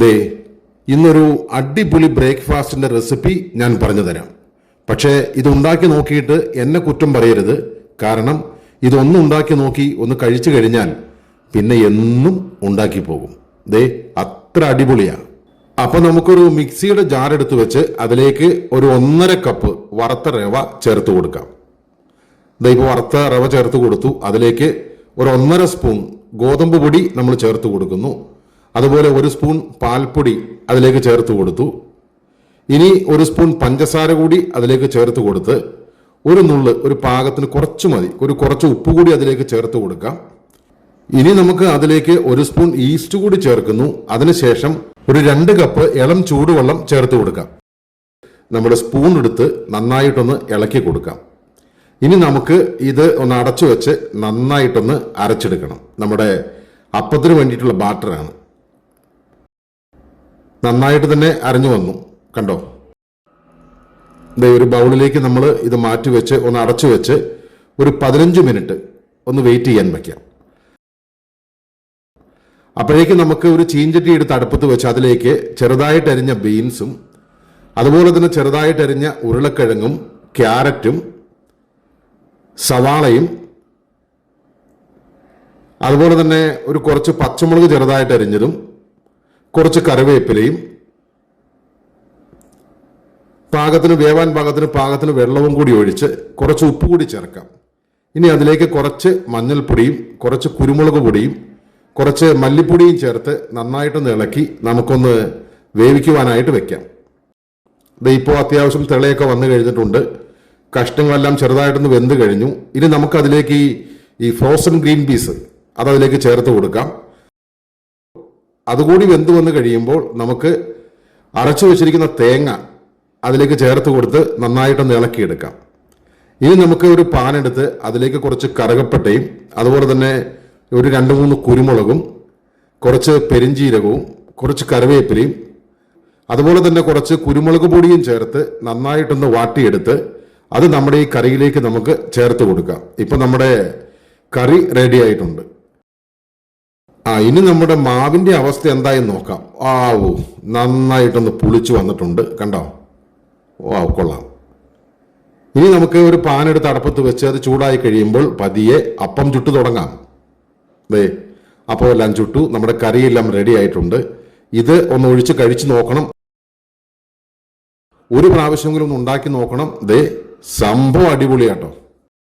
ദേ ഇന്നൊരു അടിപൊളി ബ്രേക്ക്ഫാസ്റ്റിന്റെ റെസിപ്പി ഞാൻ പറഞ്ഞു തരാം. പക്ഷേ ഇതുണ്ടാക്കി നോക്കിയിട്ട് എന്നെ കുറ്റം പറയരുത്. കാരണം ഇതൊന്നും ഉണ്ടാക്കി നോക്കി ഒന്ന് കഴിച്ചു കഴിഞ്ഞാൽ പിന്നെ എന്നും ഉണ്ടാക്കി പോകും. ദേ അത്ര അടിപൊളിയാ. അപ്പൊ നമുക്കൊരു മിക്സിയുടെ ജാർ എടുത്ത് വെച്ച് അതിലേക്ക് ഒരു 1.5 കപ്പ് വറുത്ത റവ ചേർത്ത് കൊടുക്കാം. ദേ ഇപ്പോൾ വറുത്ത റവ ചേർത്ത് കൊടുത്തു. അതിലേക്ക് ഒരു 1.5 സ്പൂൺ ഗോതമ്പ് പൊടി നമ്മൾ ചേർത്ത് കൊടുക്കുന്നു. അതുപോലെ 1 സ്പൂൺ പാൽപ്പൊടി അതിലേക്ക് ചേർത്ത് കൊടുത്തു. ഇനി 1 സ്പൂൺ പഞ്ചസാര കൂടി അതിലേക്ക് ചേർത്ത് കൊടുത്ത് ഒരു പാകത്തിന് കുറച്ച് മതി, കുറച്ച് ഉപ്പ് കൂടി അതിലേക്ക് ചേർത്ത് കൊടുക്കാം. ഇനി നമുക്ക് അതിലേക്ക് 1 സ്പൂൺ ഈസ്റ്റ് കൂടി ചേർക്കുന്നു. അതിനുശേഷം ഒരു 2 കപ്പ് ഇളം ചൂടുവെള്ളം ചേർത്ത് കൊടുക്കാം. നമ്മുടെ സ്പൂൺ എടുത്ത് നന്നായിട്ടൊന്ന് ഇളക്കി കൊടുക്കാം. ഇനി നമുക്ക് ഇത് ഒന്ന് അടച്ചു വെച്ച് നന്നായിട്ടൊന്ന് അരച്ചെടുക്കണം. നമ്മുടെ അപ്പത്തിന് വേണ്ടിയിട്ടുള്ള ബാറ്ററാണ്. നന്നായിട്ട് തന്നെ അരഞ്ഞു വന്നു, കണ്ടോ? ഒരു ബൗളിലേക്ക് നമ്മൾ ഇത് മാറ്റി വെച്ച് ഒന്ന് അടച്ചു വെച്ച് ഒരു 15 മിനിറ്റ് ഒന്ന് വെയിറ്റ് ചെയ്യാൻ വയ്ക്കാം. അപ്പോഴേക്ക് നമുക്ക് ഒരു ചീഞ്ചട്ടി എടുത്ത് അടുപ്പത്ത് വെച്ച് അതിലേക്ക് ചെറുതായിട്ട് അരിഞ്ഞ ബീൻസും അതുപോലെ തന്നെ ചെറുതായിട്ട് അരിഞ്ഞ ഉരുളക്കിഴങ്ങും ക്യാരറ്റും സവാളയും അതുപോലെ തന്നെ കുറച്ച് പച്ചമുളക് ചെറുതായിട്ട് അരിഞ്ഞതും കുറച്ച് കറിവേപ്പിലയും പാകത്തിന് വെള്ളവും കൂടി ഒഴിച്ച് കുറച്ച് ഉപ്പ് കൂടി ചേർക്കാം. ഇനി അതിലേക്ക് കുറച്ച് മഞ്ഞൾപ്പൊടിയും കുറച്ച് കുരുമുളക് പൊടിയും കുറച്ച് മല്ലിപ്പൊടിയും ചേർത്ത് നന്നായിട്ടൊന്ന് ഇളക്കി നമുക്കൊന്ന് വേവിക്കുവാനായിട്ട് വെക്കാം. ഇപ്പോൾ അത്യാവശ്യം തിളയൊക്കെ വന്നു കഴിഞ്ഞിട്ടുണ്ട്. കഷ്ണങ്ങളെല്ലാം ചെറുതായിട്ടൊന്ന് വെന്ത് കഴിഞ്ഞു. ഇനി നമുക്കതിലേക്ക് ഈ ഫ്രോസൺ ഗ്രീൻ പീസ് അതതിലേക്ക് ചേർത്ത് കൊടുക്കാം. അതുകൂടി വെന്ത് വന്ന് കഴിയുമ്പോൾ നമുക്ക് അരച്ചു വെച്ചിരിക്കുന്ന തേങ്ങ അതിലേക്ക് ചേർത്ത് കൊടുത്ത് നന്നായിട്ടൊന്ന് ഇളക്കിയെടുക്കാം. ഇനി നമുക്ക് ഒരു പാൻ എടുത്ത് അതിലേക്ക് കുറച്ച് കറുകപ്പട്ടയും അതുപോലെ തന്നെ ഒരു 2-3 കുരുമുളകും കുറച്ച് പെരിഞ്ചീരകവും കുറച്ച് കറിവേപ്പിലയും അതുപോലെ തന്നെ കുറച്ച് കുരുമുളക് പൊടിയും ചേർത്ത് നന്നായിട്ടൊന്ന് വാട്ടിയെടുത്ത് അത് നമ്മുടെ ഈ കറിയിലേക്ക് നമുക്ക് ചേർത്ത് കൊടുക്കാം. ഇപ്പം നമ്മുടെ കറി റെഡി ആയിട്ടുണ്ട്. ഇനി നമ്മുടെ മാവിന്റെ അവസ്ഥ എന്തായെന്ന് നോക്കാം. നന്നായിട്ടൊന്ന് പുളിച്ചു വന്നിട്ടുണ്ട്, കണ്ടോ? കൊള്ളാം. ഇനി നമുക്ക് ഒരു പാൻ എടുത്ത് അടുപ്പത്ത് വെച്ച് അത് ചൂടായി കഴിയുമ്പോൾ പതിയെ അപ്പം ചുട്ടു തുടങ്ങാം. അപ്പോൾ എല്ലാം ചുട്ടു, നമ്മുടെ കറിയെല്ലാം റെഡി ആയിട്ടുണ്ട്. ഇത് ഒന്ന് ഒഴിച്ച് കഴിച്ചു നോക്കണം. ഒരു പ്രാവശ്യമെങ്കിലും ഒന്ന് ഉണ്ടാക്കി നോക്കണം. സംഭവം അടിപൊളിയാട്ടോ.